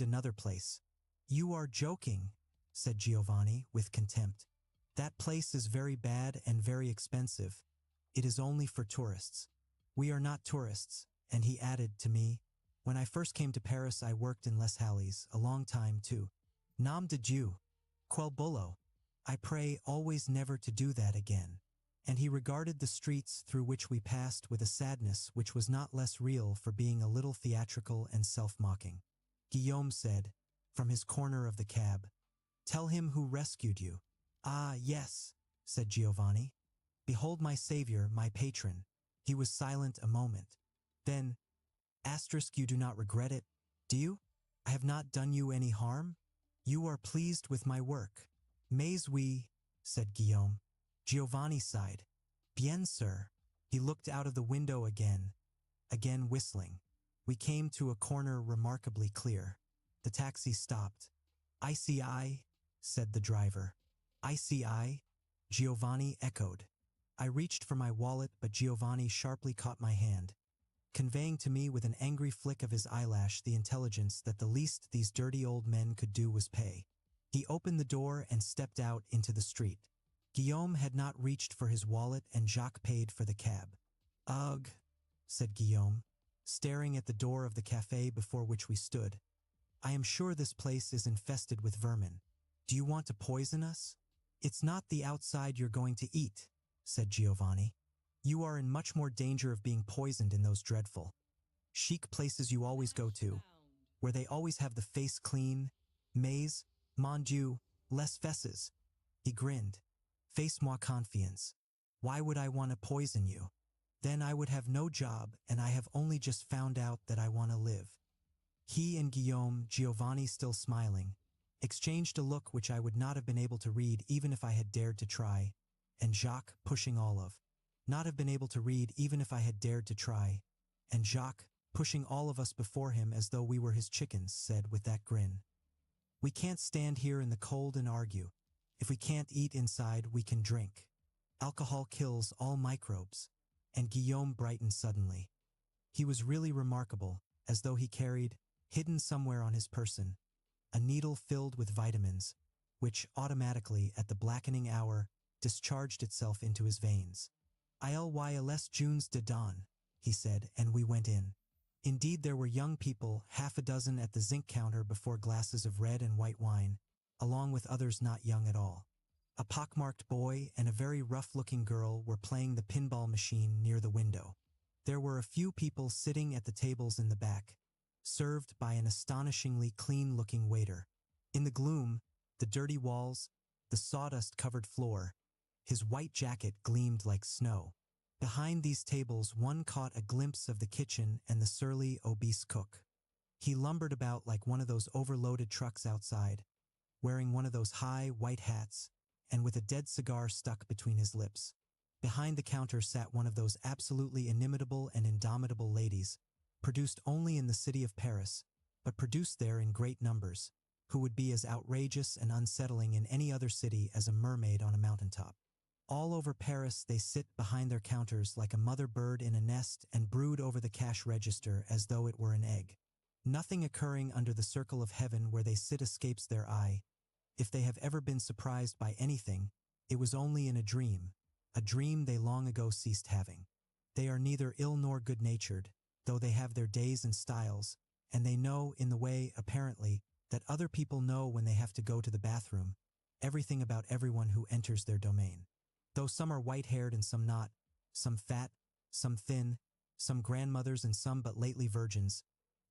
another place. You are joking, said Giovanni with contempt. That place is very bad and very expensive. It is only for tourists. We are not tourists, and he added to me, when I first came to Paris I worked in Les Halles, a long time too. Nom de Dieu. Quel boulot. I pray always never to do that again. And he regarded the streets through which we passed with a sadness which was not less real for being a little theatrical and self-mocking. Guillaume said, from his corner of the cab, "Tell him who rescued you." "Ah, yes," said Giovanni. "Behold my savior, my patron." He was silent a moment. Then, "You do not regret it, do you? I have not done you any harm? You are pleased with my work?" "Mais oui," said Guillaume. Giovanni sighed. "Bien, sir." He looked out of the window again whistling. We came to a corner remarkably clear. The taxi stopped. "ICI," said the driver. "ICI," Giovanni echoed. I reached for my wallet, but Giovanni sharply caught my hand, conveying to me with an angry flick of his eyelash the intelligence that the least these dirty old men could do was pay. He opened the door and stepped out into the street. Guillaume had not reached for his wallet and Jacques paid for the cab. "Ugh," said Guillaume, staring at the door of the café before which we stood. "I am sure this place is infested with vermin. Do you want to poison us?" "It's not the outside you're going to eat," said Giovanni. "You are in much more danger of being poisoned in those dreadful, chic places you always go to, where they always have the face clean. Mais, mon Dieu, les fesses." He grinned. "Face-moi confiance. Why would I want to poison you? Then I would have no job, and I have only just found out that I want to live." He and Guillaume, Giovanni still smiling, exchanged a look which I would not have been able to read even if I had dared to try, and Jacques, pushing not have been able to read even if I had dared to try, and Jacques, pushing all of us before him as though we were his chickens, said with that grin, "We can't stand here in the cold and argue. If we can't eat inside, we can drink. Alcohol kills all microbes." And Guillaume brightened suddenly. He was really remarkable, as though he carried, hidden somewhere on his person, a needle filled with vitamins, which automatically, at the blackening hour, discharged itself into his veins. "I'll les Junes de dawn," he said, and we went in. Indeed, there were young people, half a dozen at the zinc counter before glasses of red and white wine, along with others not young at all. A pockmarked boy and a very rough-looking girl were playing the pinball machine near the window. There were a few people sitting at the tables in the back, served by an astonishingly clean-looking waiter. In the gloom, the dirty walls, the sawdust-covered floor, his white jacket gleamed like snow. Behind these tables one caught a glimpse of the kitchen and the surly, obese cook. He lumbered about like one of those overloaded trucks outside, wearing one of those high, white hats, and with a dead cigar stuck between his lips. Behind the counter sat one of those absolutely inimitable and indomitable ladies, produced only in the city of Paris, but produced there in great numbers, who would be as outrageous and unsettling in any other city as a mermaid on a mountaintop. All over Paris they sit behind their counters like a mother bird in a nest and brood over the cash register as though it were an egg. Nothing occurring under the circle of heaven where they sit escapes their eye. If they have ever been surprised by anything, it was only in a dream they long ago ceased having. They are neither ill nor good-natured, though they have their days and styles, and they know, in the way, apparently, that other people know when they have to go to the bathroom, everything about everyone who enters their domain. Though some are white-haired and some not, some fat, some thin, some grandmothers and some but lately virgins,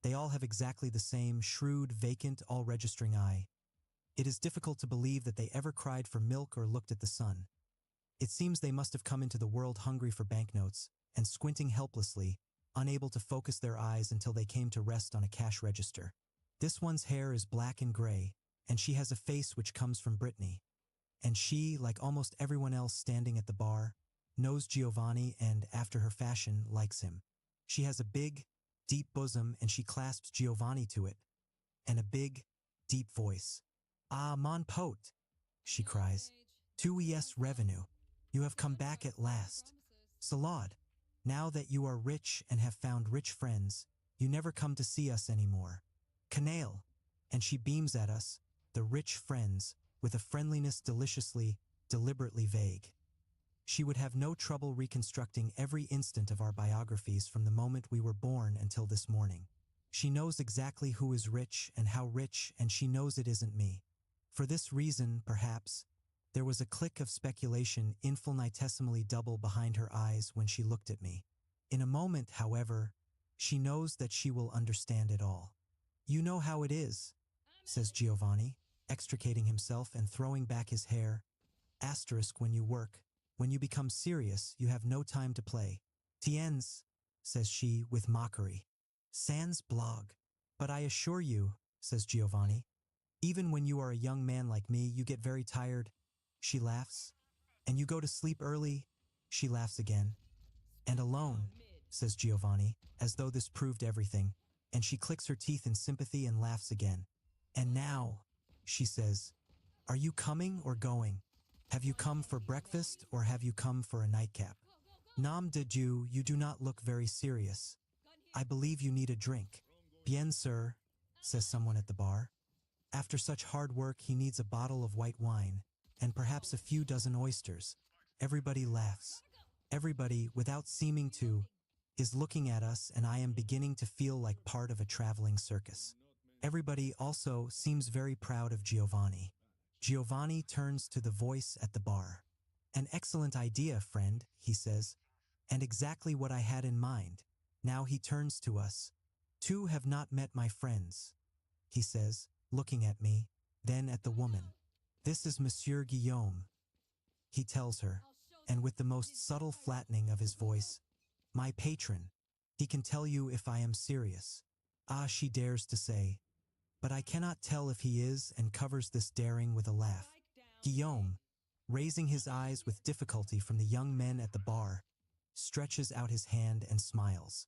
they all have exactly the same shrewd, vacant, all-registering eye. It is difficult to believe that they ever cried for milk or looked at the sun. It seems they must have come into the world hungry for banknotes, and squinting helplessly, unable to focus their eyes until they came to rest on a cash register. This one's hair is black and gray, and she has a face which comes from Brittany. And she, like almost everyone else standing at the bar, knows Giovanni and, after her fashion, likes him. She has a big, deep bosom and she clasps Giovanni to it, and a big, deep voice. "Ah, mon pote," she cries. "Tu es revenu. You have come back at last. Salad. Now that you are rich and have found rich friends, you never come to see us anymore. Canaille." and she beams at us, the rich friends, with a friendliness deliberately vague. She would have no trouble reconstructing every instant of our biographies from the moment we were born until this morning. She knows exactly who is rich and how rich, and she knows it isn't me. For this reason, perhaps, there was a click of speculation infinitesimally double behind her eyes when she looked at me. In a moment, however, she knows that she will understand it all. "You know how it is," says Giovanni, extricating himself and throwing back his hair. Asterisk when you work. When you become serious, you have no time to play. "Tiens," says she with mockery. "Sans blog." "But I assure you," says Giovanni, "even when you are a young man like me, you get very tired." She laughs. "And you go to sleep early." She laughs again. "And alone," says Giovanni, as though this proved everything, and she clicks her teeth in sympathy and laughs again. "And now," she says, "are you coming or going? Have you come for breakfast or have you come for a nightcap? Nom de Dieu, you do not look very serious. I believe you need a drink." "Bien, sir," says someone at the bar. After such hard work, he needs a bottle of white wine, and perhaps a few dozen oysters. Everybody laughs. Everybody, without seeming to, is looking at us, and I am beginning to feel like part of a traveling circus. Everybody also seems very proud of Giovanni. Giovanni turns to the voice at the bar. "An excellent idea, friend," he says, "and exactly what I had in mind." Now he turns to us. "Two have not met my friends," he says, looking at me, then at the woman. "This is Monsieur Guillaume," he tells her, and with the most subtle flattening of his voice, "my patron. He can tell you if I am serious." "Ah," she dares to say, but I cannot tell if he is, and covers this daring with a laugh. Guillaume, raising his eyes with difficulty from the young men at the bar, stretches out his hand and smiles.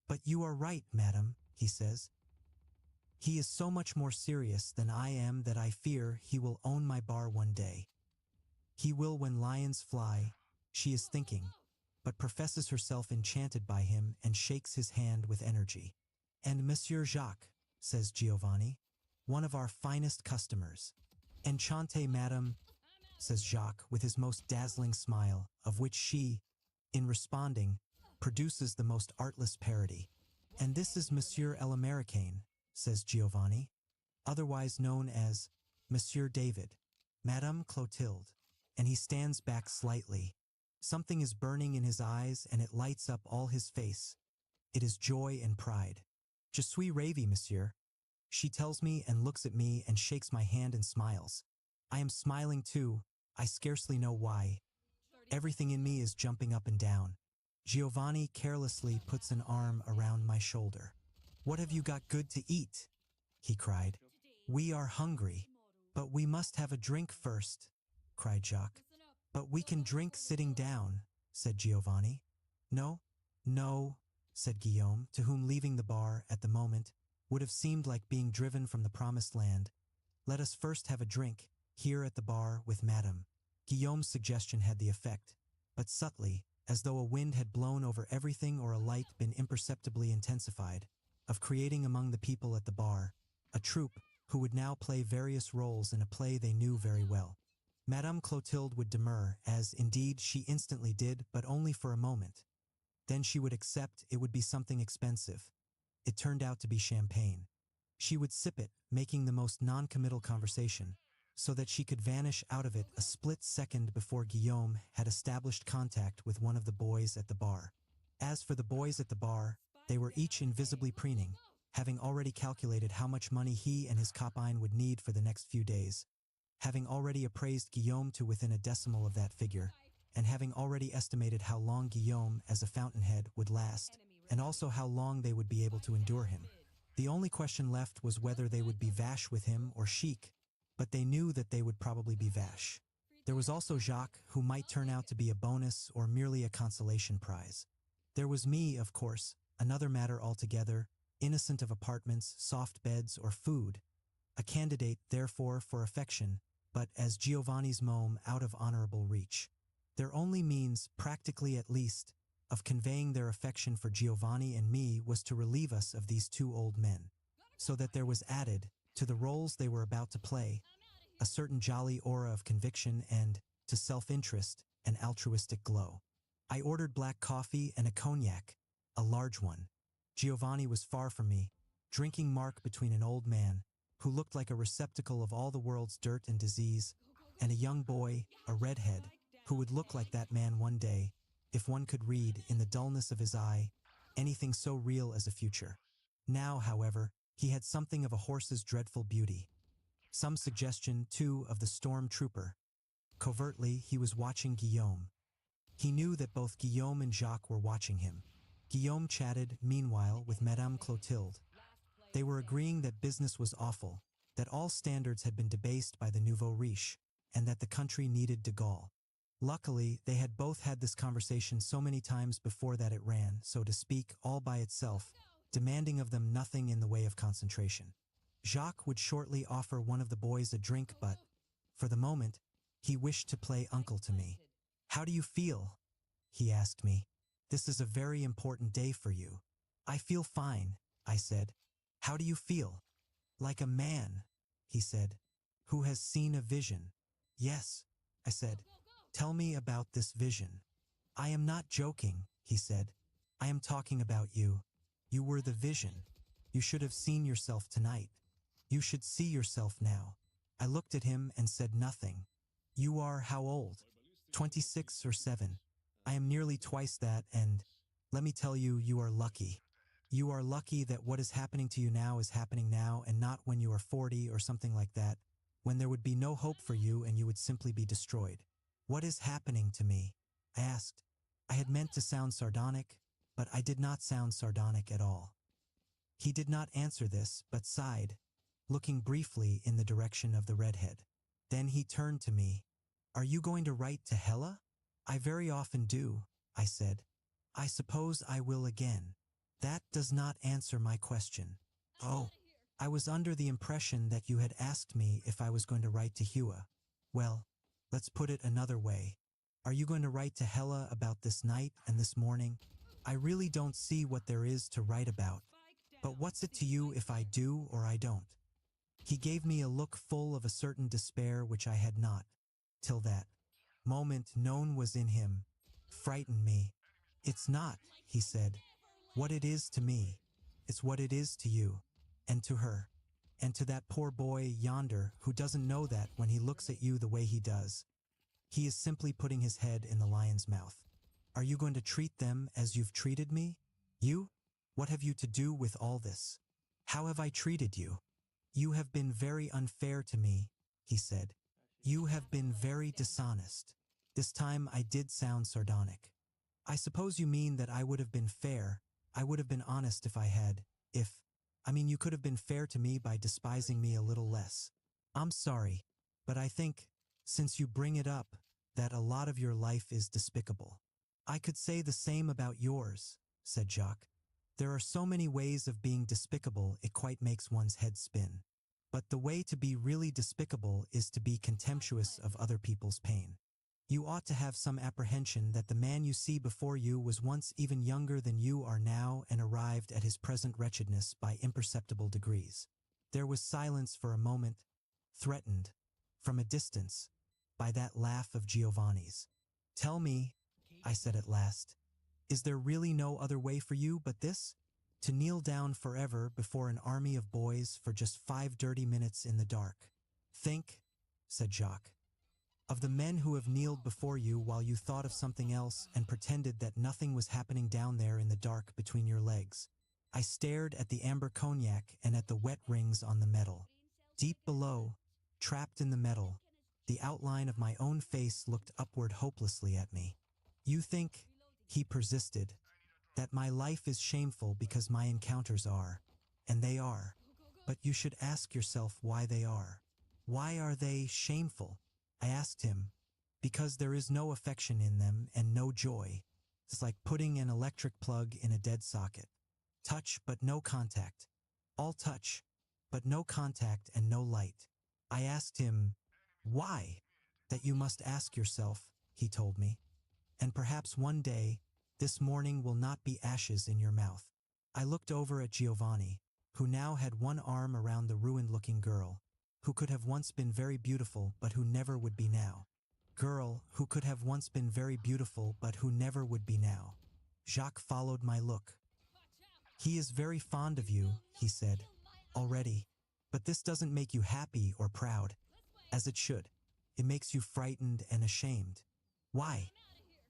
"But you are right, madam," he says. "He is so much more serious than I am that I fear he will own my bar one day. He will when lions fly," she is thinking, but professes herself enchanted by him and shakes his hand with energy. "And Monsieur Jacques," says Giovanni, "one of our finest customers." "Enchanté, madame," says Jacques with his most dazzling smile, of which she, in responding, produces the most artless parody. "And this is Monsieur l'Américain," says Giovanni, "otherwise known as Monsieur David, Madame Clotilde," and he stands back slightly. Something is burning in his eyes and it lights up all his face. It is joy and pride. "Je suis ravi, monsieur," she tells me and looks at me and shakes my hand and smiles. I am smiling too, I scarcely know why. Everything in me is jumping up and down. Giovanni carelessly puts an arm around my shoulder. "What have you got good to eat?" he cried. "We are hungry." "But we must have a drink first," cried Jacques. "But we can drink sitting down," said Giovanni. "No, no," said Guillaume, to whom leaving the bar at the moment would have seemed like being driven from the promised land. "Let us first have a drink, here at the bar with Madame." Guillaume's suggestion had the effect, but subtly, as though a wind had blown over everything or a light been imperceptibly intensified, of creating among the people at the bar a troupe who would now play various roles in a play they knew very well. Madame Clotilde would demur, as, indeed, she instantly did, but only for a moment. Then she would accept it would be something expensive. It turned out to be champagne. She would sip it, making the most non-committal conversation, so that she could vanish out of it a split second before Guillaume had established contact with one of the boys at the bar. As for the boys at the bar, they were each invisibly preening, having already calculated how much money he and his copine would need for the next few days, having already appraised Guillaume to within a decimal of that figure, and having already estimated how long Guillaume as a fountainhead would last, and also how long they would be able to endure him. The only question left was whether they would be vache with him or chic, but they knew that they would probably be vache. There was also Jacques, who might turn out to be a bonus or merely a consolation prize. There was me, of course, another matter altogether, innocent of apartments, soft beds, or food, a candidate, therefore, for affection, but, as Giovanni's mome, out of honorable reach. Their only means, practically at least, of conveying their affection for Giovanni and me was to relieve us of these two old men, so that there was added, to the roles they were about to play, a certain jolly aura of conviction and, to self-interest, an altruistic glow. I ordered black coffee and a cognac, a large one. Giovanni was far from me, drinking mark between an old man, who looked like a receptacle of all the world's dirt and disease, and a young boy, a redhead, who would look like that man one day, if one could read, in the dullness of his eye, anything so real as a future. Now, however, he had something of a horse's dreadful beauty. Some suggestion, too, of the storm trooper. Covertly, he was watching Guillaume. He knew that both Guillaume and Jacques were watching him. Guillaume chatted, meanwhile, with Madame Clotilde. They were agreeing that business was awful, that all standards had been debased by the nouveau riche, and that the country needed de Gaulle. Luckily, they had both had this conversation so many times before that it ran, so to speak, all by itself, demanding of them nothing in the way of concentration. Jacques would shortly offer one of the boys a drink, but, for the moment, he wished to play uncle to me. "How do you feel?" he asked me. "This is a very important day for you." "I feel fine," I said. "How do you feel?" "Like a man," he said, "who has seen a vision." "Yes," I said. "Tell me about this vision." "I am not joking," he said. "I am talking about you. You were the vision. You should have seen yourself tonight. You should see yourself now." I looked at him and said nothing. "You are how old?" 26 or 7. "I am nearly twice that, and let me tell you, you are lucky. You are lucky that what is happening to you now is happening now and not when you are 40 or something like that, when there would be no hope for you and you would simply be destroyed." "What is happening to me?" I asked. I had meant to sound sardonic, but I did not sound sardonic at all. He did not answer this, but sighed, looking briefly in the direction of the redhead. Then he turned to me. "Are you going to write to Hella?" "I very often do," I said. "I suppose I will again." "That does not answer my question." "Oh, I was under the impression that you had asked me if I was going to write to Hua." "Well, let's put it another way. Are you going to write to Hella about this night and this morning?" "I really don't see what there is to write about. But what's it to you if I do or I don't?" He gave me a look full of a certain despair which I had not, till that moment, known was in him, frightened me. "It's not," he said, "what it is to me. It's what it is to you, and to her, and to that poor boy yonder who doesn't know that when he looks at you the way he does. He is simply putting his head in the lion's mouth. Are you going to treat them as you've treated me? You? What have you to do with all this? How have I treated you?" "You have been very unfair to me," he said. "You have been very dishonest." This time I did sound sardonic. "I suppose you mean that I would have been fair. I would have been honest if I had, you could have been fair to me by despising me a little less. I'm sorry, but I think, since you bring it up, that a lot of your life is despicable." "I could say the same about yours," said Jacques. "There are so many ways of being despicable it quite makes one's head spin. But the way to be really despicable is to be contemptuous of other people's pain. You ought to have some apprehension that the man you see before you was once even younger than you are now and arrived at his present wretchedness by imperceptible degrees." There was silence for a moment, threatened, from a distance, by that laugh of Giovanni's. "Tell me," I said at last, "is there really no other way for you but this? To kneel down forever before an army of boys for just 5 dirty minutes in the dark?" "Think," said Jacques, "of the men who have kneeled before you while you thought of something else and pretended that nothing was happening down there in the dark between your legs." I stared at the amber cognac and at the wet rings on the metal. Deep below, trapped in the metal, the outline of my own face looked upward hopelessly at me. "You think," he persisted, "that my life is shameful because my encounters are, and they are. But you should ask yourself why they are." "Why are they shameful?" I asked him. "Because there is no affection in them and no joy. It's like putting an electric plug in a dead socket. Touch but no contact. All touch, but no contact and no light." I asked him, "Why?" "That you must ask yourself," he told me. "And perhaps one day, this morning will not be ashes in your mouth." I looked over at Giovanni. who now had one arm around the ruined-looking girl, who could have once been very beautiful but who never would be now. Girl, who could have once been very beautiful but who never would be now. Jacques followed my look. He is very fond of you, he said, already. But this doesn't make you happy or proud, as it should. It makes you frightened and ashamed. Why?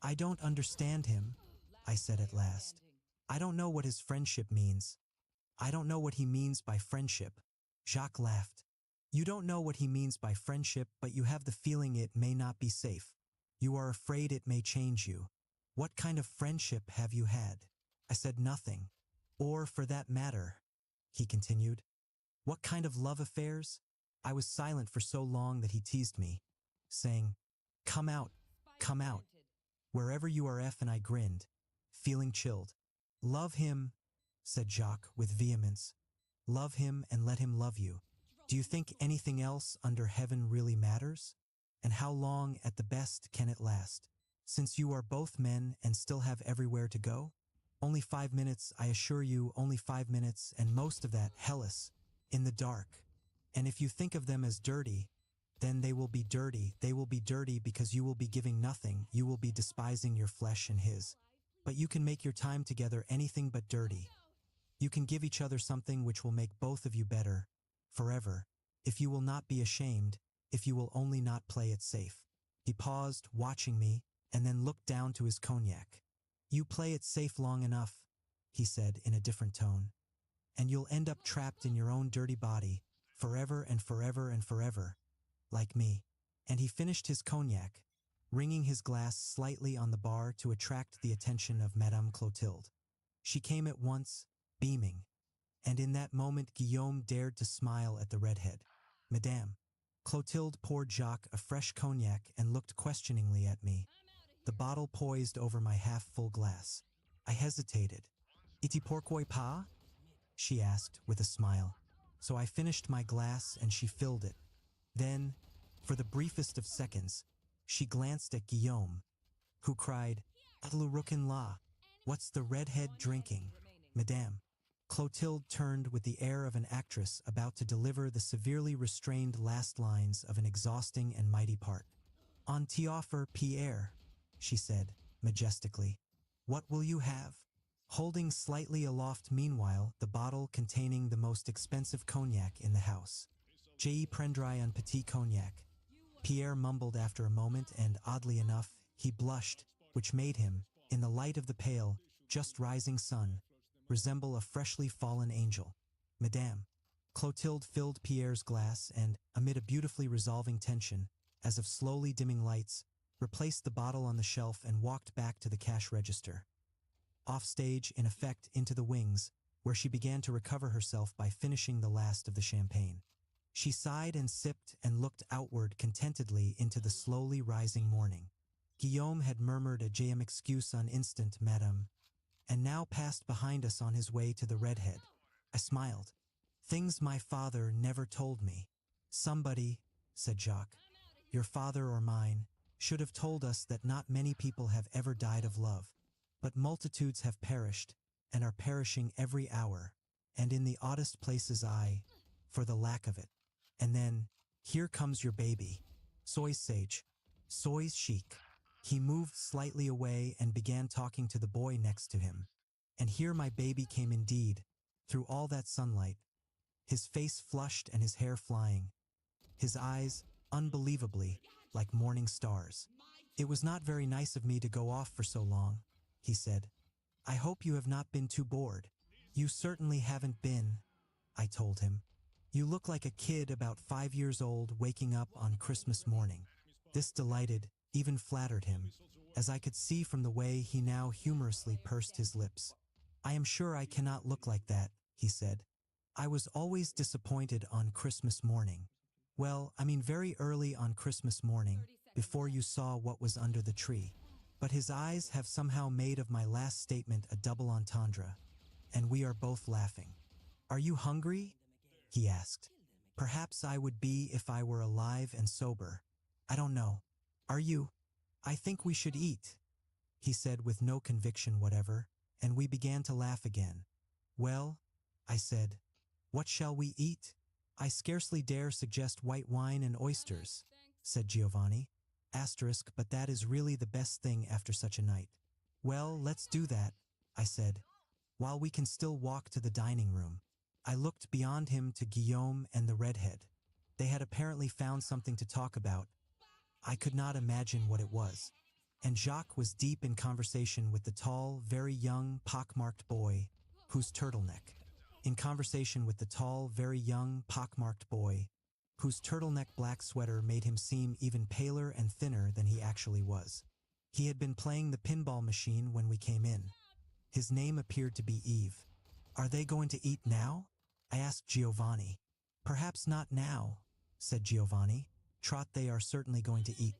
I don't understand him, I said at last. I don't know what his friendship means. I don't know what he means by friendship. Jacques laughed. You don't know what he means by friendship, but you have the feeling it may not be safe. You are afraid it may change you. What kind of friendship have you had? I said nothing. Or, for that matter, he continued. What kind of love affairs? I was silent for so long that he teased me, saying, come out, wherever you are F, and I grinned, feeling chilled. Love him, said Jacques with vehemence. Love him and let him love you. Do you think anything else under heaven really matters? And how long at the best can it last? Since you are both men and still have everywhere to go? Only 5 minutes, I assure you, only 5 minutes, and most of that, hellish, in the dark. And if you think of them as dirty, then they will be dirty. They will be dirty because you will be giving nothing. You will be despising your flesh and his. But you can make your time together anything but dirty. You can give each other something which will make both of you better, forever, if you will not be ashamed, if you will only not play it safe. He paused, watching me, and then looked down to his cognac. You play it safe long enough, he said in a different tone, and you'll end up trapped in your own dirty body, forever and forever and forever, like me. And he finished his cognac, ringing his glass slightly on the bar to attract the attention of Madame Clotilde. She came at once, beaming, and in that moment Guillaume dared to smile at the redhead. Madame. Clotilde poured Jacques a fresh cognac and looked questioningly at me, the bottle poised over my half-full glass. I hesitated. "Et pourquoi pas?" she asked with a smile. So I finished my glass and she filled it. Then, for the briefest of seconds, she glanced at Guillaume, who cried, "Atlurukin la, what's the redhead drinking, Madame?" Clotilde turned with the air of an actress about to deliver the severely restrained last lines of an exhausting and mighty part. "On t'offre, Pierre," she said, majestically. "What will you have?" Holding slightly aloft meanwhile the bottle containing the most expensive cognac in the house. "Je prendrai un petit cognac," Pierre mumbled after a moment, and, oddly enough, he blushed, which made him, in the light of the pale, just rising sun, resemble a freshly fallen angel. "Madame." Clotilde filled Pierre's glass and, amid a beautifully resolving tension, as of slowly dimming lights, replaced the bottle on the shelf and walked back to the cash register. Offstage, in effect, into the wings, where she began to recover herself by finishing the last of the champagne. She sighed and sipped and looked outward contentedly into the slowly rising morning. Guillaume had murmured a "Je m'excuse un instant, madame," and now passed behind us on his way to the redhead. I smiled. "Things my father never told me." "Somebody," said Jacques, "your father or mine, should have told us that not many people have ever died of love, but multitudes have perished, and are perishing every hour, and in the oddest places for the lack of it. And then, here comes your baby. Sois sage. Sois chic." He moved slightly away and began talking to the boy next to him. And here my baby came indeed, through all that sunlight, his face flushed and his hair flying, his eyes, unbelievably, like morning stars. "It was not very nice of me to go off for so long," he said. "I hope you have not been too bored." "You certainly haven't been," I told him. "You look like a kid about 5 years old waking up on Christmas morning." This delighted, even flattered him, as I could see from the way he now humorously pursed his lips. "I am sure I cannot look like that," he said. "I was always disappointed on Christmas morning. Well, I mean very early on Christmas morning, before you saw what was under the tree." But his eyes have somehow made of my last statement a double entendre, and we are both laughing. "Are you hungry?" he asked. "Perhaps I would be if I were alive and sober. I don't know. Are you?" "I think we should eat," he said with no conviction whatever, and we began to laugh again. "Well," I said, What shall we eat? I scarcely dare suggest white wine and oysters, said Giovanni. Asterisk, but that is really the best thing after such a night. Well, let's do that, I said, while we can still walk to the dining room. I looked beyond him to Guillaume and the redhead. They had apparently found something to talk about. I could not imagine what it was. And Jacques was deep in conversation with the tall, very young, pockmarked boy, whose turtleneck. In conversation with the tall, very young, pockmarked boy, whose turtleneck black sweater made him seem even paler and thinner than he actually was. He had been playing the pinball machine when we came in. His name appeared to be Eve. Are they going to eat now? I asked Giovanni. Perhaps not now, said Giovanni. Trot, they are certainly going to eat.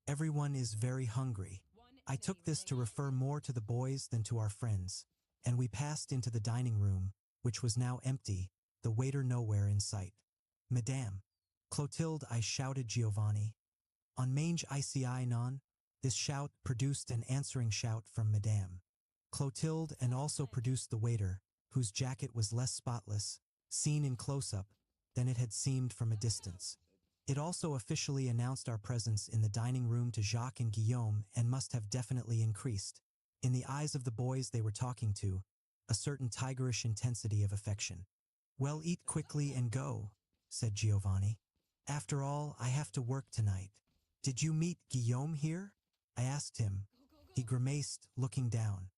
Everyone is very hungry. I took this to refer more to the boys than to our friends, and we passed into the dining room, which was now empty, the waiter nowhere in sight. Madame. Clotilde, I shouted Giovanni. On mange ICI non? This shout produced an answering shout from Madame Clotilde, and also produced the waiter, whose jacket was less spotless, seen in close-up, than it had seemed from a distance. It also officially announced our presence in the dining room to Jacques and Guillaume, and must have definitely increased, in the eyes of the boys they were talking to, a certain tigerish intensity of affection. Well, eat quickly and go, said Giovanni. After all, I have to work tonight. Did you meet Guillaume here? I asked him. He grimaced, looking down.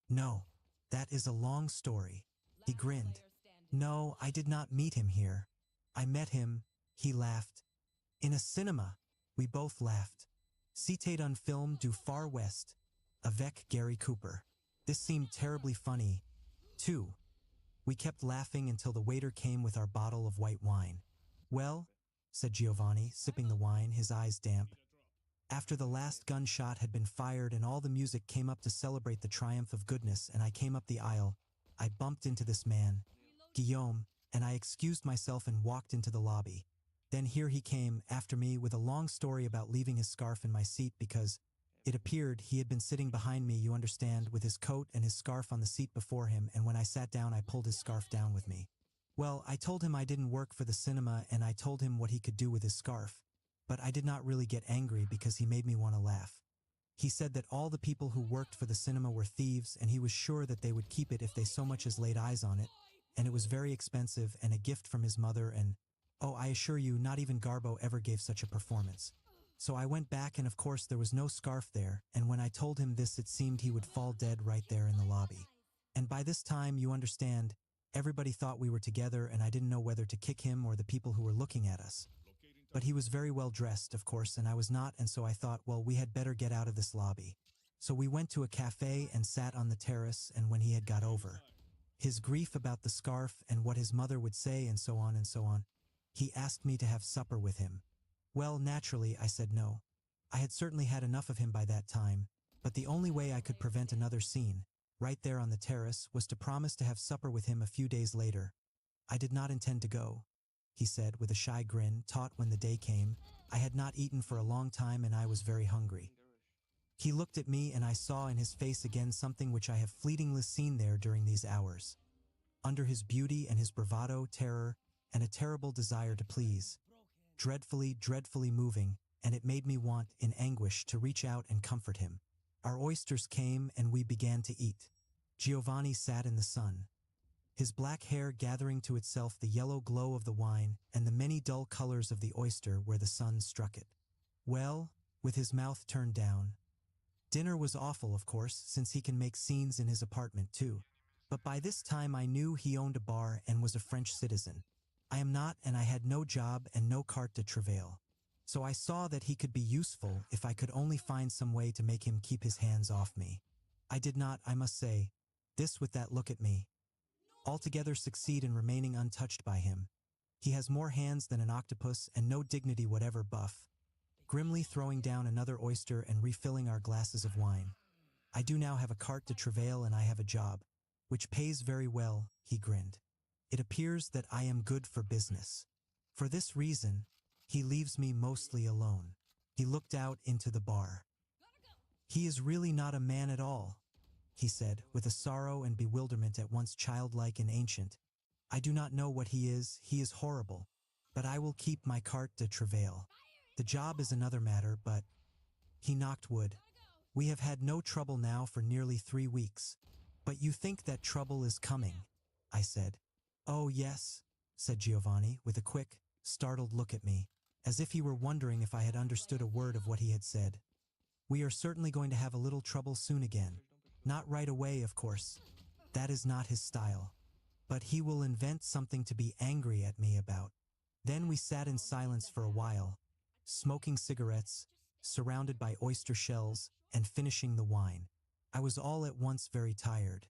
No, that is a long story. He grinned. No, I did not meet him here. I met him, he laughed. In a cinema, we both laughed. C'était un film du Far West, avec Gary Cooper. This seemed terribly funny, too. We kept laughing until the waiter came with our bottle of white wine. Well, said Giovanni, sipping the wine, his eyes damp. After the last gunshot had been fired and all the music came up to celebrate the triumph of goodness, and I came up the aisle, I bumped into this man, Guillaume, and I excused myself and walked into the lobby. Then here he came, after me, with a long story about leaving his scarf in my seat because, it appeared, he had been sitting behind me, you understand, with his coat and his scarf on the seat before him, and when I sat down I pulled his scarf down with me. Well, I told him I didn't work for the cinema, and I told him what he could do with his scarf. But I did not really get angry because he made me want to laugh. He said that all the people who worked for the cinema were thieves, and he was sure that they would keep it if they so much as laid eyes on it, and it was very expensive and a gift from his mother, and, oh, I assure you, not even Garbo ever gave such a performance. So I went back, and of course there was no scarf there, and when I told him this it seemed he would fall dead right there in the lobby. And by this time, you understand, everybody thought we were together, and I didn't know whether to kick him or the people who were looking at us. But he was very well dressed, of course, and I was not, and so I thought, well, we had better get out of this lobby. So we went to a cafe and sat on the terrace, and when he had got over his grief about the scarf and what his mother would say and so on, he asked me to have supper with him. Well, naturally, I said no. I had certainly had enough of him by that time, but the only way I could prevent another scene, right there on the terrace, was to promise to have supper with him a few days later. I did not intend to go, he said with a shy grin, taut when the day came. I had not eaten for a long time and I was very hungry. He looked at me and I saw in his face again something which I have fleetingly seen there during these hours. Under his beauty and his bravado, terror, and a terrible desire to please. Dreadfully, dreadfully moving, and it made me want, in anguish, to reach out and comfort him. Our oysters came and we began to eat. Giovanni sat in the sun, his black hair gathering to itself the yellow glow of the wine and the many dull colors of the oyster where the sun struck it. Well, with his mouth turned down. Dinner was awful, of course, since he can make scenes in his apartment too. But by this time I knew he owned a bar and was a French citizen. I am not, and I had no job and no carte de travail. So I saw that he could be useful if I could only find some way to make him keep his hands off me. I did not, I must say, this with that look at me, altogether succeed in remaining untouched by him. He has more hands than an octopus and no dignity whatever, Buff, grimly throwing down another oyster and refilling our glasses of wine. I do now have a carte de travail and I have a job, which pays very well, he grinned. It appears that I am good for business. For this reason, he leaves me mostly alone. He looked out into the bar. He is really not a man at all, he said, with a sorrow and bewilderment at once childlike and ancient. I do not know what he is horrible. But I will keep my carte de travail. The job is another matter, but... He knocked wood. We have had no trouble now for nearly 3 weeks. But you think that trouble is coming, I said. Oh yes, said Giovanni with a quick, startled look at me, as if he were wondering if I had understood a word of what he had said. We are certainly going to have a little trouble soon again. Not right away, of course. That is not his style. But he will invent something to be angry at me about. Then we sat in silence for a while, smoking cigarettes, surrounded by oyster shells, and finishing the wine. I was all at once very tired.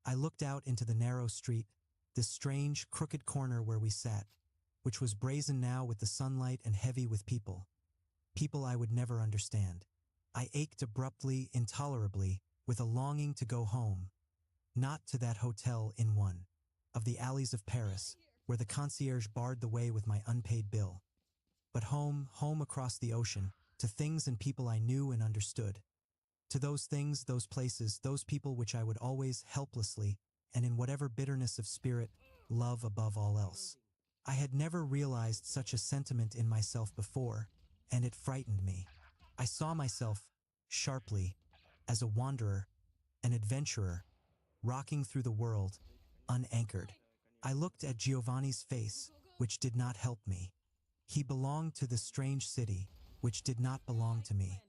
I looked out into the narrow street, this strange, crooked corner where we sat, which was brazen now with the sunlight and heavy with people. People I would never understand. I ached abruptly, intolerably, with a longing to go home. Not to that hotel in one of the alleys of Paris, where the concierge barred the way with my unpaid bill. But home across the ocean, to things and people I knew and understood. To those things, those places, those people which I would always helplessly, and in whatever bitterness of spirit, love above all else. I had never realized such a sentiment in myself before, and it frightened me. I saw myself, sharply, as a wanderer, an adventurer, rocking through the world, unanchored. I looked at Giovanni's face, which did not help me. He belonged to this strange city, which did not belong to me.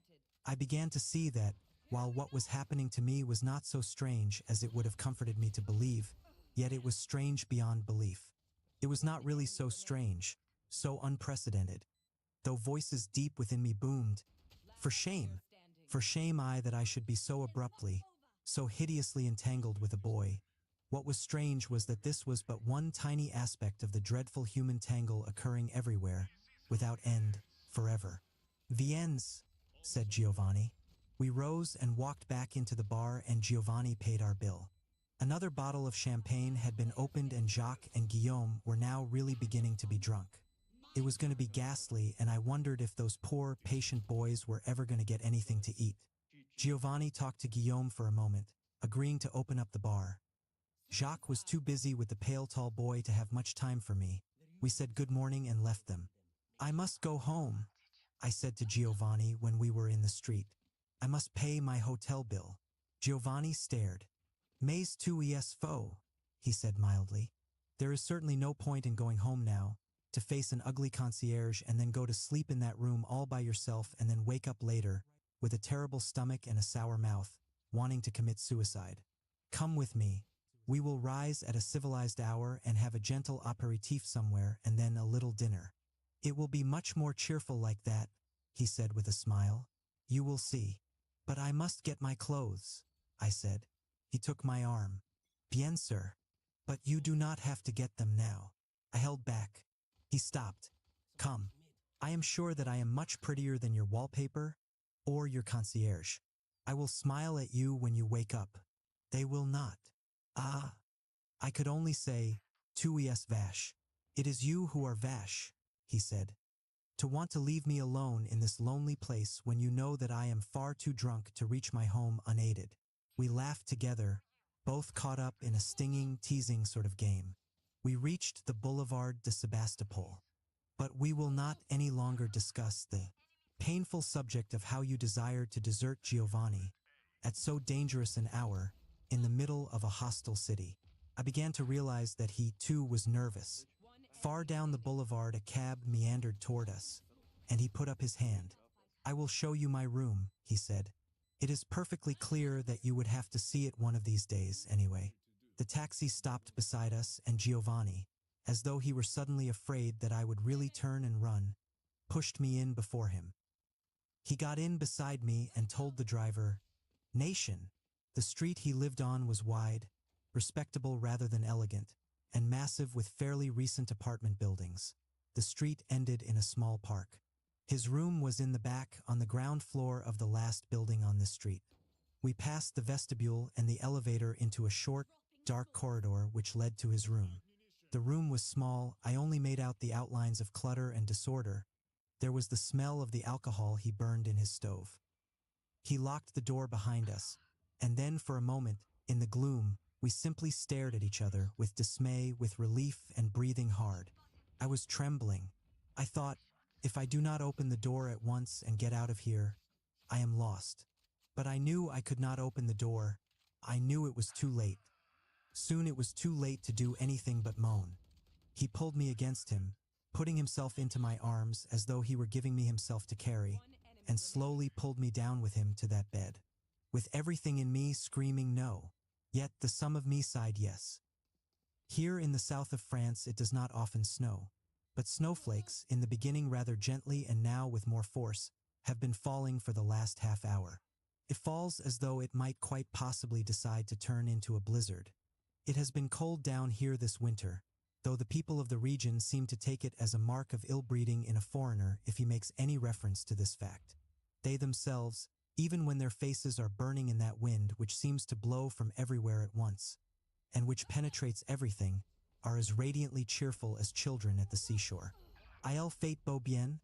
I began to see that, while what was happening to me was not so strange as it would have comforted me to believe, yet it was strange beyond belief. It was not really so strange, so unprecedented. Though voices deep within me boomed, for shame I that I should be so abruptly, so hideously entangled with a boy. What was strange was that this was but one tiny aspect of the dreadful human tangle occurring everywhere, without end, forever. Viens, said Giovanni. We rose and walked back into the bar, and Giovanni paid our bill. Another bottle of champagne had been opened, and Jacques and Guillaume were now really beginning to be drunk. It was going to be ghastly, and I wondered if those poor, patient boys were ever going to get anything to eat. Giovanni talked to Guillaume for a moment, agreeing to open up the bar. Jacques was too busy with the pale, tall boy to have much time for me. We said good morning and left them. I must go home, I said to Giovanni when we were in the street. I must pay my hotel bill. Giovanni stared. Mais tu es faux, he said mildly. There is certainly no point in going home now, to face an ugly concierge and then go to sleep in that room all by yourself and then wake up later, with a terrible stomach and a sour mouth, wanting to commit suicide. Come with me. We will rise at a civilized hour and have a gentle aperitif somewhere and then a little dinner. It will be much more cheerful like that, he said with a smile. You will see. But I must get my clothes, I said. He took my arm. Bien sûr. But you do not have to get them now. I held back. He stopped. Come. I am sure that I am much prettier than your wallpaper or your concierge. I will smile at you when you wake up. They will not. Ah. I could only say, tu es vache. It is you who are vache, he said. To want to leave me alone in this lonely place when you know that I am far too drunk to reach my home unaided. We laughed together, both caught up in a stinging, teasing sort of game. We reached the Boulevard de Sebastopol. But we will not any longer discuss the painful subject of how you desired to desert Giovanni at so dangerous an hour in the middle of a hostile city. I began to realize that he, too, was nervous. Far down the boulevard, a cab meandered toward us, and he put up his hand. I will show you my room, he said. It is perfectly clear that you would have to see it one of these days, anyway. The taxi stopped beside us, and Giovanni, as though he were suddenly afraid that I would really turn and run, pushed me in before him. He got in beside me and told the driver, Nation. The street he lived on was wide, respectable rather than elegant, and massive with fairly recent apartment buildings. The street ended in a small park. His room was in the back on the ground floor of the last building on this street. We passed the vestibule and the elevator into a short, dark corridor which led to his room. The room was small. I only made out the outlines of clutter and disorder. There was the smell of the alcohol he burned in his stove. He locked the door behind us, and then for a moment, in the gloom, We simply stared at each other with dismay, with relief, and breathing hard. I was trembling. I thought, if I do not open the door at once and get out of here, I am lost. But I knew I could not open the door. I knew it was too late. Soon it was too late to do anything but moan. He pulled me against him, putting himself into my arms as though he were giving me himself to carry, and slowly pulled me down with him to that bed. With everything in me screaming no, yet the some of me sighed yes. Here in the south of France it does not often snow, but snowflakes, in the beginning rather gently and now with more force, have been falling for the last half hour. It falls as though it might quite possibly decide to turn into a blizzard. It has been cold down here this winter, though the people of the region seem to take it as a mark of ill-breeding in a foreigner if he makes any reference to this fact. They themselves, even when their faces are burning in that wind which seems to blow from everywhere at once, and which penetrates everything, are as radiantly cheerful as children at the seashore. Il fait beau bien?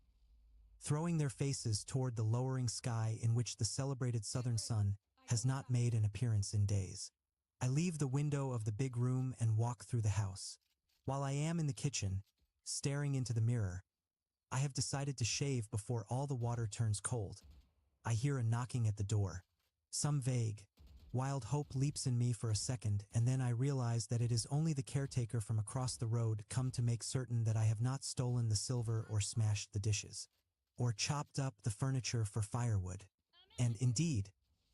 Throwing their faces toward the lowering sky in which the celebrated southern sun has not made an appearance in days. I leave the window of the big room and walk through the house. While I am in the kitchen, staring into the mirror, I have decided to shave before all the water turns cold. I hear a knocking at the door. Some vague, wild hope leaps in me for a second, and then I realize that it is only the caretaker from across the road come to make certain that I have not stolen the silver or smashed the dishes, or chopped up the furniture for firewood. And indeed,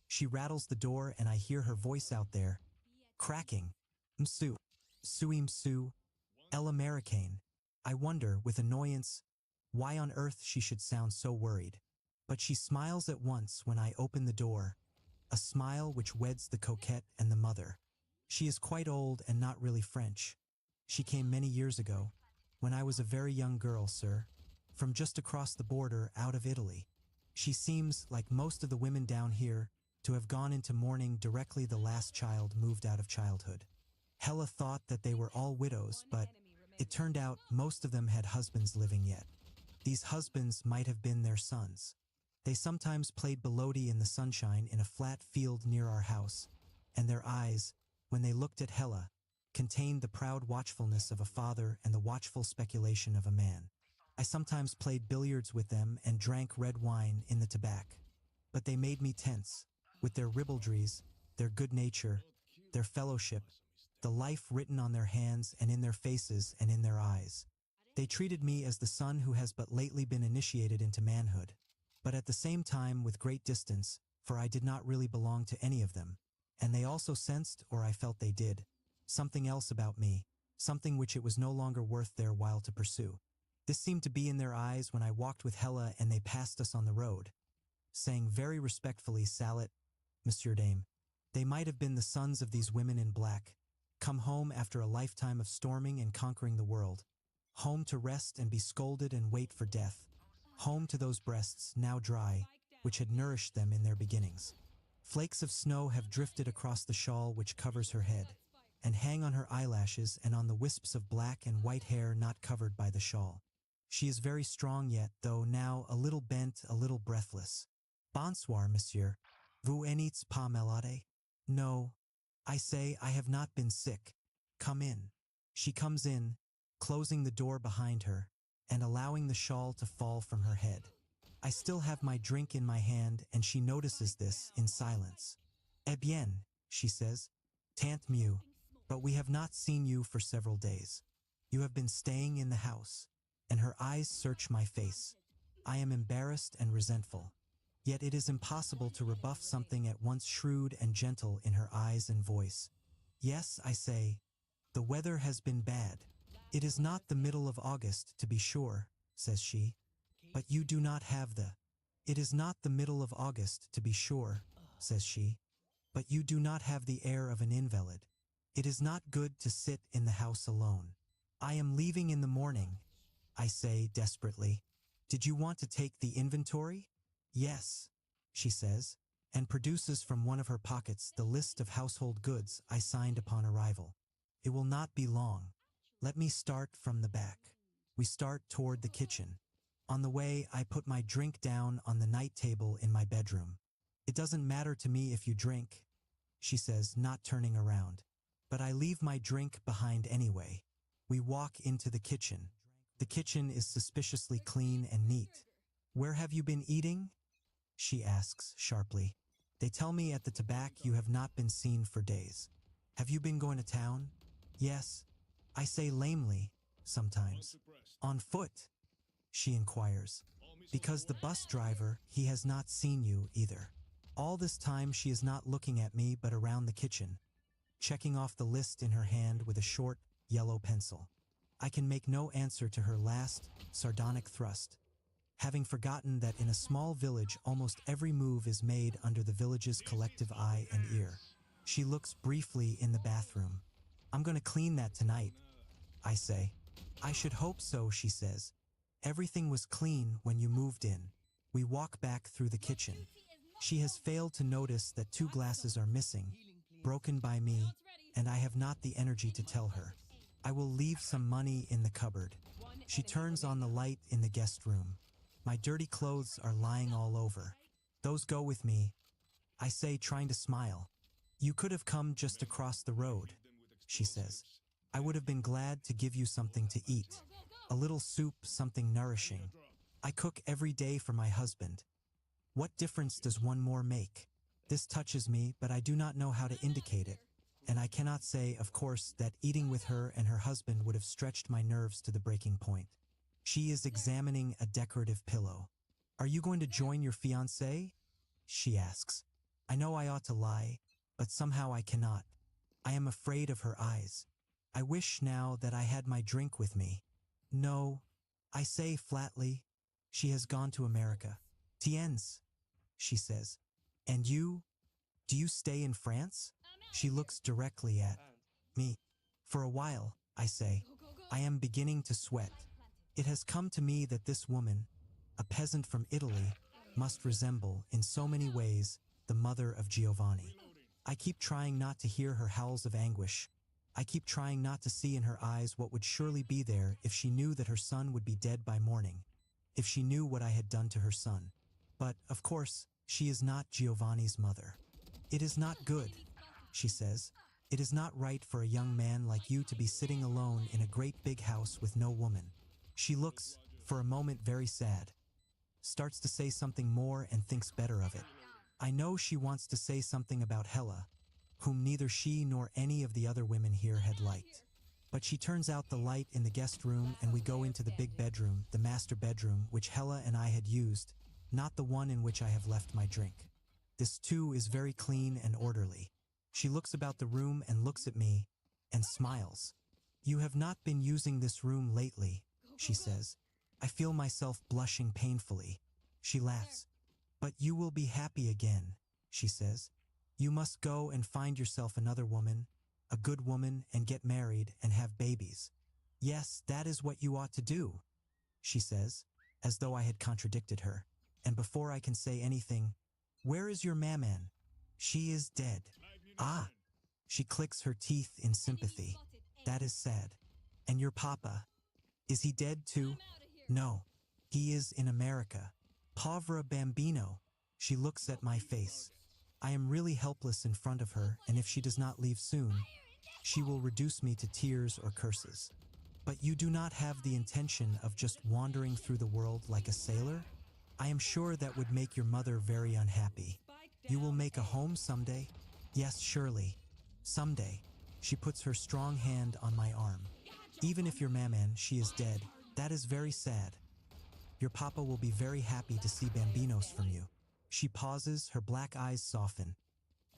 she rattles the door and I hear her voice out there, cracking, "M'su, m'su, El Americaine." I wonder, with annoyance, why on earth she should sound so worried. But she smiles at once when I open the door, a smile which weds the coquette and the mother. She is quite old and not really French. She came many years ago, when I was a very young girl, sir, from just across the border out of Italy. She seems, like most of the women down here, to have gone into mourning directly the last child moved out of childhood. Hella thought that they were all widows, but it turned out most of them had husbands living yet. These husbands might have been their sons. They sometimes played belodi in the sunshine in a flat field near our house, and their eyes, when they looked at Hella, contained the proud watchfulness of a father and the watchful speculation of a man. I sometimes played billiards with them and drank red wine in the tobacco. But they made me tense, with their ribaldries, their good nature, their fellowship, the life written on their hands and in their faces and in their eyes. They treated me as the son who has but lately been initiated into manhood, but at the same time with great distance, for I did not really belong to any of them, and they also sensed, or I felt they did, something else about me, something which it was no longer worth their while to pursue. This seemed to be in their eyes when I walked with Hella and they passed us on the road, saying very respectfully, "Salut, Monsieur Dame." They might have been the sons of these women in black, come home after a lifetime of storming and conquering the world, home to rest and be scolded and wait for death, home to those breasts, now dry, which had nourished them in their beginnings. Flakes of snow have drifted across the shawl which covers her head, and hang on her eyelashes and on the wisps of black and white hair not covered by the shawl. She is very strong yet, though now a little bent, a little breathless. "Bonsoir, monsieur. Vous n'êtes pas malade?" "No," I say, "I have not been sick. Come in." She comes in, closing the door behind her, and allowing the shawl to fall from her head. I still have my drink in my hand, and she notices this in silence. "Eh bien," she says, "tant mieux, but we have not seen you for several days. You have been staying in the house," and her eyes search my face. I am embarrassed and resentful. Yet it is impossible to rebuff something at once shrewd and gentle in her eyes and voice. "Yes," I say, "the weather has been bad. It is not the middle of August, to be sure," says she. "But you do not have the—" "It is not the middle of August, to be sure," says she. "But you do not have the air of an invalid. It is not good to sit in the house alone." "I am leaving in the morning," I say desperately. "Did you want to take the inventory?" "Yes," she says, and produces from one of her pockets the list of household goods I signed upon arrival. "It will not be long. Let me start from the back." We start toward the kitchen. On the way, I put my drink down on the night table in my bedroom. "It doesn't matter to me if you drink," she says, not turning around. but I leave my drink behind anyway. We walk into the kitchen. The kitchen is suspiciously clean and neat. Where have you been eating? She asks sharply. They tell me at the tobacco you have not been seen for days. Have you been going to town? Yes. I say lamely, sometimes. On foot? She inquires. Because the bus driver, he has not seen you either. All this time she is not looking at me but around the kitchen, checking off the list in her hand with a short, yellow pencil. I can make no answer to her last, sardonic thrust, having forgotten that in a small village almost every move is made under the village's collective eye and ear. She looks briefly in the bathroom. I'm going to clean that tonight, I say. I should hope so, she says. Everything was clean when you moved in. We walk back through the kitchen. She has failed to notice that 2 glasses are missing, broken by me, and I have not the energy to tell her. I will leave some money in the cupboard. She turns on the light in the guest room. My dirty clothes are lying all over. Those go with me, I say, trying to smile. You could have come just across the road, she says. I would have been glad to give you something to eat. A little soup, something nourishing. I cook every day for my husband. What difference does one more make? This touches me, but I do not know how to indicate it, and I cannot say, of course, that eating with her and her husband would have stretched my nerves to the breaking point. She is examining a decorative pillow. Are you going to join your fiancé? She asks. I know I ought to lie, but somehow I cannot. I am afraid of her eyes. I wish now that I had my drink with me. No, I say flatly. She has gone to America. Tiens, she says. And you? Do you stay in France? She looks directly at me. For a while, I say. I am beginning to sweat. It has come to me that this woman, a peasant from Italy, must resemble, in so many ways, the mother of Giovanni. I keep trying not to hear her howls of anguish. I keep trying not to see in her eyes what would surely be there if she knew that her son would be dead by morning, if she knew what I had done to her son. But, of course, she is not Giovanni's mother. It is not good, she says. It is not right for a young man like you to be sitting alone in a great big house with no woman. She looks, for a moment, very sad, starts to say something more and thinks better of it. I know she wants to say something about Hella, whom neither she nor any of the other women here had liked. But she turns out the light in the guest room and we go into the big bedroom, the master bedroom, which Hella and I had used, not the one in which I have left my drink. This too is very clean and orderly. She looks about the room and looks at me and smiles. You have not been using this room lately, she says. I feel myself blushing painfully. She laughs. But you will be happy again, she says. You must go and find yourself another woman, a good woman, and get married and have babies. Yes, that is what you ought to do, she says, as though I had contradicted her. And before I can say anything, where is your maman? She is dead. Ah, she clicks her teeth in sympathy. That is sad. And your papa? Is he dead too? No, he is in America. Povera bambino. She looks at my face. I am really helpless in front of her, and if she does not leave soon, she will reduce me to tears or curses. But you do not have the intention of just wandering through the world like a sailor? I am sure that would make your mother very unhappy. You will make a home someday? Yes, surely. Someday. She puts her strong hand on my arm. Even if your maman, she is dead, that is very sad. Your papa will be very happy to see bambinos from you. She pauses, her black eyes soften.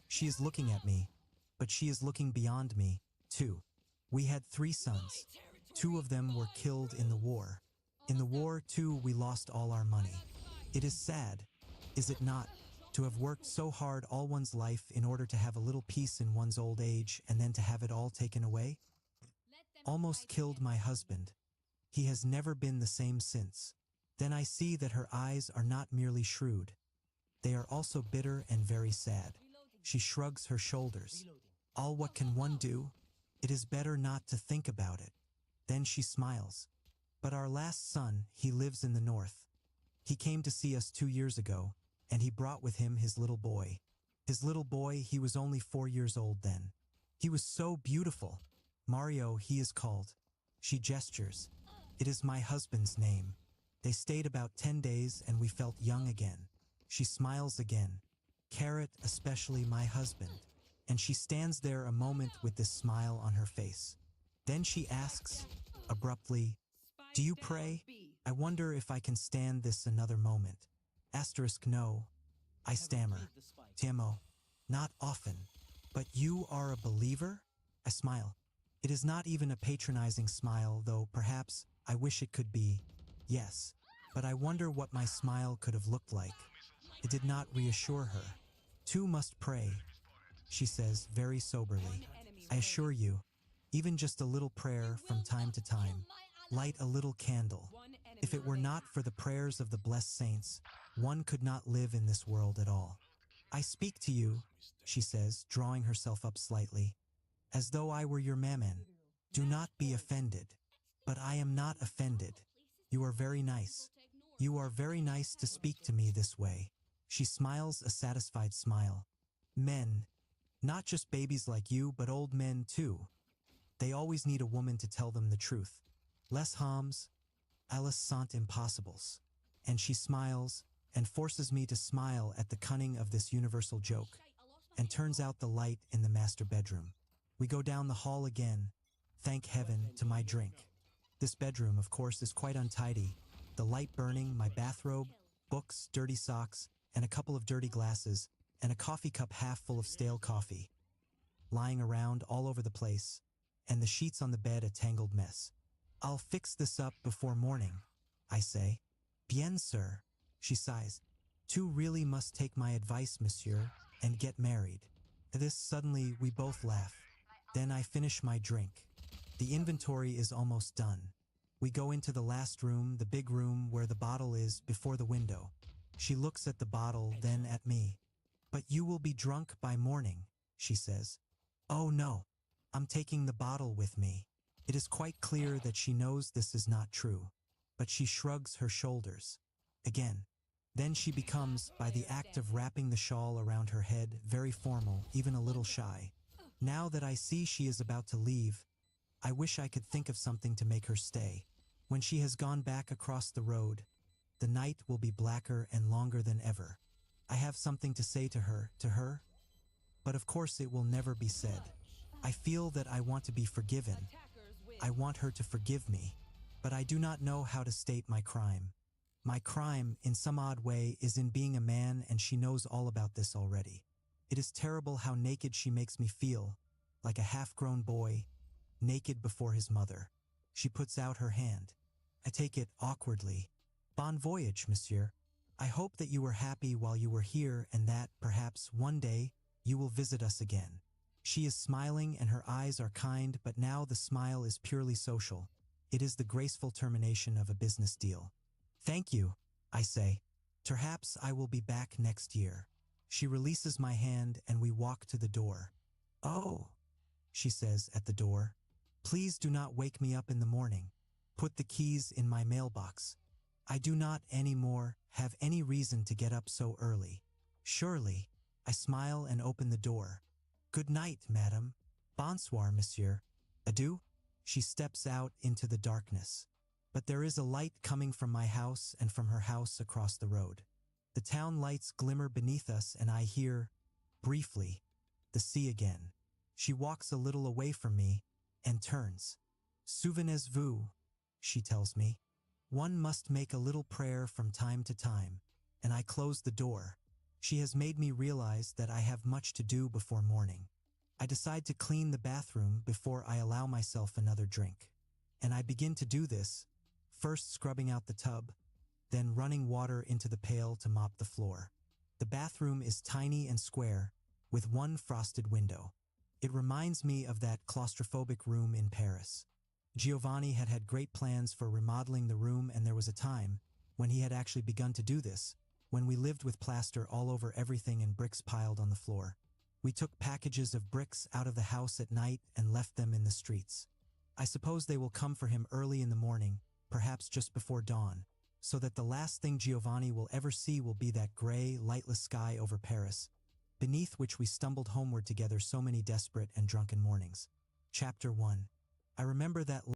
She is looking at me, but she is looking beyond me, too. We had 3 sons. 2 of them were killed in the war. In the war, too, we lost all our money. It is sad, is it not, to have worked so hard all one's life in order to have a little peace in one's old age and then to have it all taken away? Almost killed my husband. He has never been the same since. Then I see that her eyes are not merely shrewd. They are also bitter and very sad. She shrugs her shoulders. All what can one do? It is better not to think about it. Then she smiles. But our last son, he lives in the north. He came to see us 2 years ago, and he brought with him his little boy. His little boy, he was only 4 years old then. He was so beautiful. Mario, he is called. She gestures. It is my husband's name. They stayed about 10 days and we felt young again. She smiles again. Carrot, especially my husband. And she stands there a moment with this smile on her face. Then she asks, abruptly, do you pray? I wonder if I can stand this another moment. Asterisk no. I stammer. Tiamo, not often. But you are a believer? I smile. It is not even a patronizing smile, though perhaps I wish it could be. Yes. But I wonder what my smile could have looked like. It did not reassure her. Two must pray, she says very soberly. I assure you, even just a little prayer from time to time, light a little candle. If it were not for the prayers of the blessed saints, one could not live in this world at all. I speak to you, she says, drawing herself up slightly, as though I were your mammon. Do not be offended. But I am not offended. You are very nice. You are very nice to speak to me this way. She smiles a satisfied smile. Men, not just babies like you, but old men too. They always need a woman to tell them the truth. Les hommes, elles sont impossibles. And she smiles and forces me to smile at the cunning of this universal joke, and turns out the light in the master bedroom. We go down the hall again, thank heaven, to my drink. This bedroom, of course, is quite untidy. The light burning, my bathrobe, books, dirty socks, and a couple of dirty glasses, and a coffee cup half full of stale coffee, lying around all over the place, and the sheets on the bed a tangled mess. I'll fix this up before morning, I say. Bien, sir, she sighs. Two really must take my advice, monsieur, and get married. This suddenly we both laugh. Then I finish my drink. The inventory is almost done. We go into the last room, the big room where the bottle is, before the window. She looks at the bottle, then at me. But you will be drunk by morning, she says. Oh no, I'm taking the bottle with me. It is quite clear that she knows this is not true, but she shrugs her shoulders. Again. Then she becomes, by the act of wrapping the shawl around her head, very formal, even a little shy. Now that I see she is about to leave, I wish I could think of something to make her stay. When she has gone back across the road, the night will be blacker and longer than ever. I have something to say to her, but of course it will never be said. I feel that I want to be forgiven. I want her to forgive me, but I do not know how to state my crime. My crime, in some odd way, is in being a man, and she knows all about this already. It is terrible how naked she makes me feel, like a half-grown boy, naked before his mother. She puts out her hand. I take it awkwardly. Bon voyage, monsieur. I hope that you were happy while you were here and that, perhaps, one day, you will visit us again. She is smiling and her eyes are kind, but now the smile is purely social. It is the graceful termination of a business deal. Thank you, I say. Perhaps I will be back next year. She releases my hand and we walk to the door. Oh, she says at the door. Please do not wake me up in the morning. Put the keys in my mailbox. I do not anymore have any reason to get up so early. Surely, I smile and open the door. Good night, madam. Bonsoir, monsieur. Adieu. She steps out into the darkness. But there is a light coming from my house and from her house across the road. The town lights glimmer beneath us and I hear, briefly, the sea again. She walks a little away from me and turns. Souvenez-vous, she tells me. One must make a little prayer from time to time, and I close the door. She has made me realize that I have much to do before morning. I decide to clean the bathroom before I allow myself another drink. And I begin to do this, first scrubbing out the tub, then running water into the pail to mop the floor. The bathroom is tiny and square, with one frosted window. It reminds me of that claustrophobic room in Paris. Giovanni had had great plans for remodeling the room, and there was a time, when he had actually begun to do this, when we lived with plaster all over everything and bricks piled on the floor. We took packages of bricks out of the house at night and left them in the streets. I suppose they will come for him early in the morning, perhaps just before dawn, so that the last thing Giovanni will ever see will be that gray, lightless sky over Paris, beneath which we stumbled homeward together so many desperate and drunken mornings. Chapter 1. I remember that